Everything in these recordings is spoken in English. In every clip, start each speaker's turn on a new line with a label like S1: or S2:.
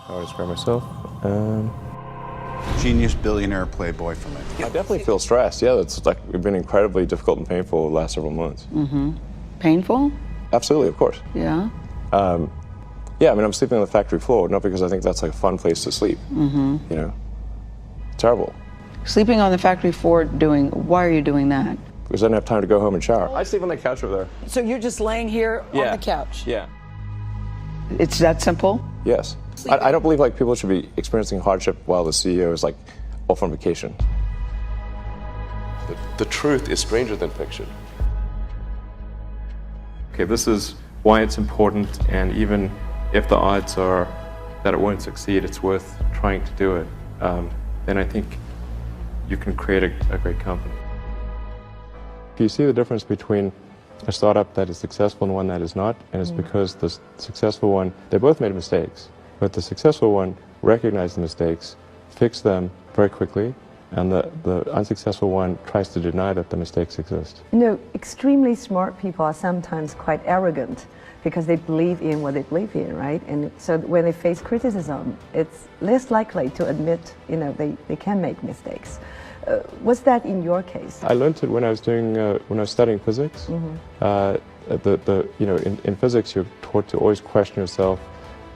S1: How would I describe myself?
S2: Genius, billionaire, playboy from it.
S1: I definitely feel stressed. Yeah, it's like it's been incredibly difficult and painful the last several months.
S3: Painful?
S1: Absolutely, of course.
S3: Yeah.
S1: Yeah, I mean, I'm sleeping on the factory floor, not because I think that's like a fun place to sleep. You know, terrible.
S3: Sleeping on the factory floor why are you doing that?
S1: Because I don't have time to go home and shower. I sleep on the couch over there.
S4: So you're just laying here on the couch?
S1: Yeah.
S3: It's that simple?
S1: Yes. I don't believe like people should be experiencing hardship while the CEO is like off on vacation. The truth is stranger than fiction. Okay, this is why it's important, and even if the odds are that it won't succeed, it's worth trying to do it. Then I think you can create a great company. Do you see the difference between a startup that is successful and one that is not? And it's because the successful one, they both made mistakes, but the successful one recognized the mistakes, fixed them very quickly, and the unsuccessful one tries to deny that the mistakes exist.
S5: You know, extremely smart people are sometimes quite arrogant because they believe in what they believe in, right? And so when they face criticism, it's less likely to admit, you know, they can make mistakes. Was that in your case?
S1: I learned it when I was studying physics. You know, in physics, you're taught to always question yourself.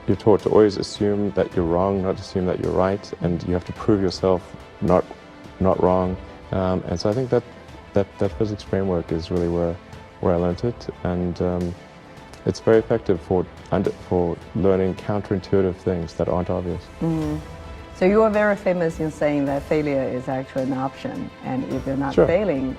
S1: You're taught to always assume that you're wrong, not assume that you're right, and you have to prove yourself not wrong. And so I think that physics framework is really where I learned it, and it's very effective for learning counterintuitive things that aren't obvious.
S5: So you are very famous in saying that failure is actually an option, and if you're not failing,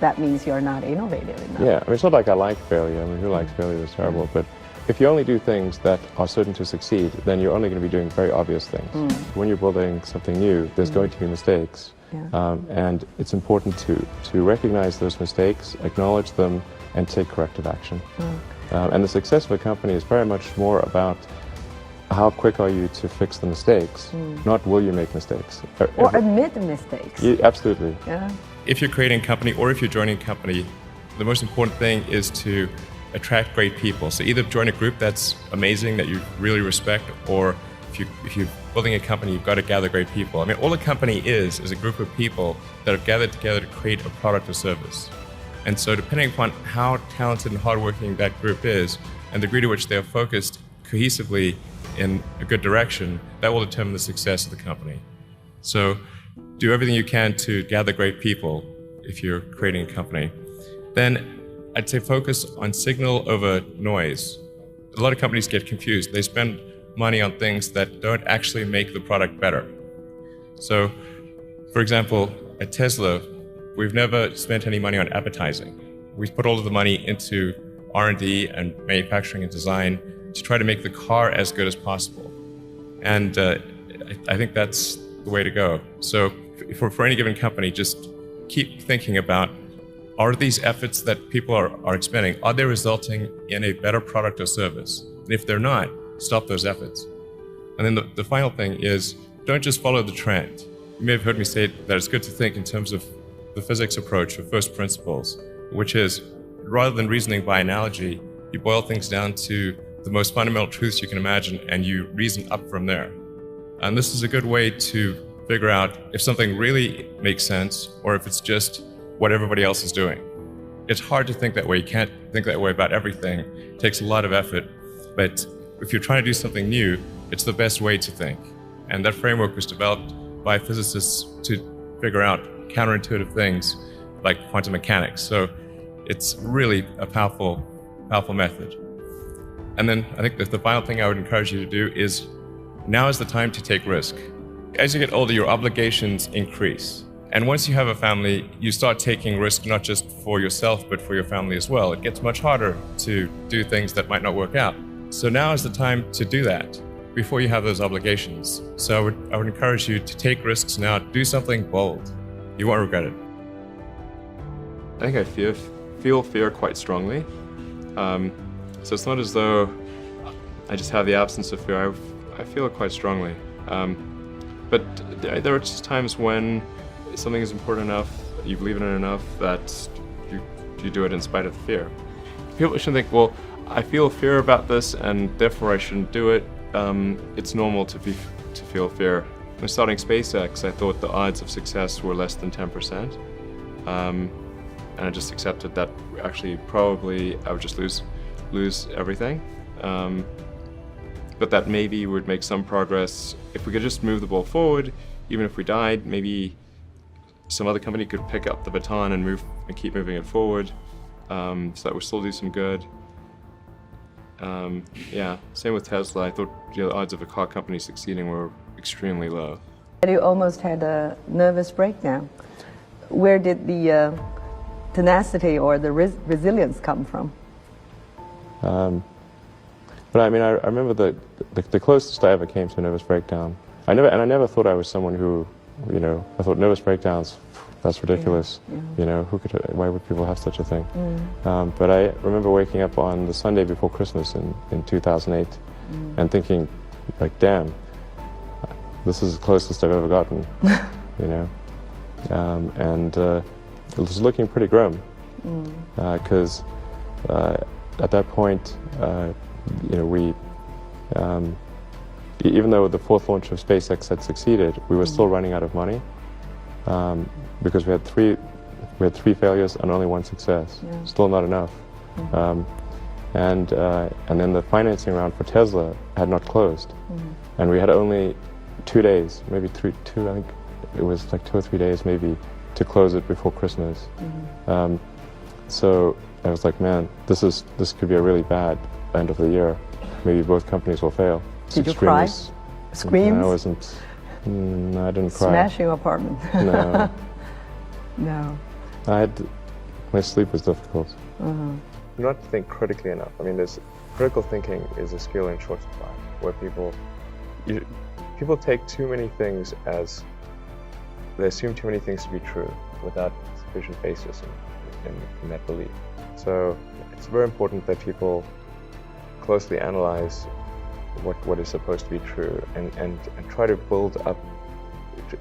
S5: that means you're not innovative enough.
S1: Yeah, I mean, it's not like I like failure. I mean, who likes failure? It's terrible. But if you only do things that are certain to succeed, then you're only going to be doing very obvious things. When you're building something new, there's going to be mistakes. And it's important to recognize those mistakes, acknowledge them, and take corrective action. And the success of a company is very much more about how quick are you to fix the mistakes, not will you make mistakes.
S5: Or admit the mistakes.
S1: Yeah, absolutely.
S5: Yeah.
S6: If you're creating a company or if you're joining a company, the most important thing is to attract great people. So either join a group that's amazing, that you really respect, or if you're building a company, you've got to gather great people. I mean, all a company is a group of people that have gathered together to create a product or service. And so depending upon how talented and hardworking that group is, and the degree to which they are focused cohesively in a good direction, that will determine the success of the company. So do everything you can to gather great people if you're creating a company. Then I'd say focus on signal over noise. A lot of companies get confused. They spend money on things that don't actually make the product better. So, for example, at Tesla, we've never spent any money on advertising. We put all of the money into R&D and manufacturing and design to try to make the car as good as possible. And I think that's the way to go. So for any given company, just keep thinking about, are these efforts that people are expending, are they resulting in a better product or service? And if they're not, stop those efforts. And then the final thing is, don't just follow the trend. You may have heard me say that it's good to think in terms of the physics approach of first principles, which is, rather than reasoning by analogy, you boil things down to the most fundamental truths you can imagine, and you reason up from there. And this is a good way to figure out if something really makes sense or if it's just what everybody else is doing. It's hard to think that way. You can't think that way about everything. It takes a lot of effort. But if you're trying to do something new, it's the best way to think. And that framework was developed by physicists to figure out counterintuitive things like quantum mechanics. So it's really a powerful method. And then I think that the final thing I would encourage you to do is, now is the time to take risk. As you get older, your obligations increase. And once you have a family, you start taking risk not just for yourself, but for your family as well. It gets much harder to do things that might not work out. So now is the time to do that before you have those obligations. So I would encourage you to take risks now, do something bold. You won't regret it.
S1: I think I feel fear quite strongly. So it's not as though I just have the absence of fear. I feel it quite strongly. But there are just times when something is important enough, you believe in it enough, that you do it in spite of the fear. People shouldn't think, well, I feel fear about this and therefore I shouldn't do it. it's normal to feel fear. When starting SpaceX, I thought the odds of success were less than 10%, and I just accepted that actually probably I would just lose everything. But that maybe we would make some progress if we could just move the ball forward. Even if we died, maybe some other company could pick up the baton and keep moving it forward, so that we still do some good. Yeah, same with Tesla. I thought the odds of a car company succeeding were extremely low.
S5: You almost had a nervous breakdown. Where did the tenacity or the resilience come from?
S1: But I mean, I remember the closest I ever came to a nervous breakdown. I never thought I was someone who, you know, I thought nervous breakdowns, that's ridiculous. Yeah. You know, why would people have such a thing? But I remember waking up on the Sunday before Christmas in 2008 and thinking, like, damn, this is the closest I've ever gotten, you know? And it was looking pretty grim, because at that point, you know, even though the fourth launch of SpaceX had succeeded, we were still running out of money, because we had three failures and only one success. Yeah. Still not enough. And then the financing round for Tesla had not closed, and we had only 2 days, maybe two. I think it was like 2 or 3 days, maybe, to close it before Christmas. So I was like, man, this could be a really bad end of the year. Maybe both companies will fail.
S5: Did you cry? Screams?
S1: No, I wasn't. No, I didn't cry.
S5: Smash your apartment?
S1: No.
S5: No.
S1: My sleep was difficult. You not think critically enough. I mean, critical thinking is a skill in short supply, where people take too many things they assume too many things to be true without sufficient basis in that belief. So it's very important that people closely analyze what is supposed to be true and try to build up,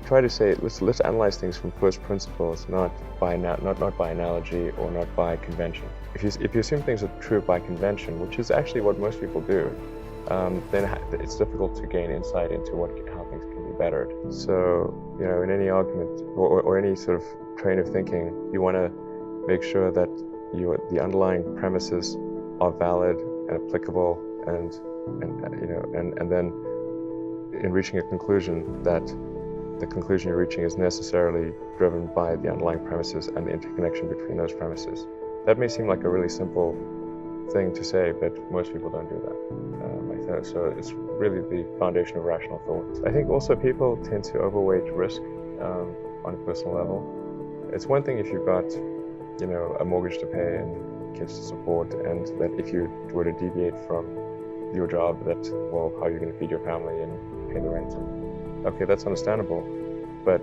S1: try to say, let's analyze things from first principles, not by analogy or not by convention. If you assume things are true by convention, which is actually what most people do, then it's difficult to gain insight into how things can be bettered. So, you know, in any argument or any sort of train of thinking, you want to make sure that the underlying premises are valid and applicable, and then in reaching a conclusion, that the conclusion you're reaching is necessarily driven by the underlying premises and the interconnection between those premises. That may seem like a really simple thing to say, but most people don't do that. So it's really the foundation of rational thought. I think also people tend to overweight risk on a personal level. It's one thing if you've got, you know, a mortgage to pay and kids to support, and that if you were to deviate from your job, that, well, how are you going to feed your family and pay the rent? Okay, that's understandable. But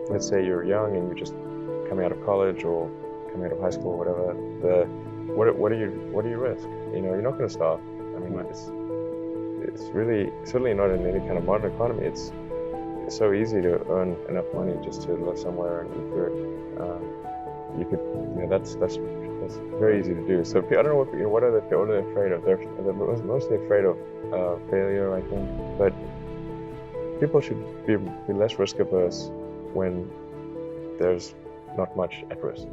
S1: let's say you're young and you're just coming out of college or coming out of high school or whatever. What do you risk? You know, you're not going to starve. I mean, it's really, certainly not in any kind of modern economy. It's so easy to earn enough money just to live somewhere and eat good. You could, you know, that's very easy to do. So I don't know what are they afraid of? They're mostly afraid of failure, I think. But people should be less risk averse when there's not much at risk.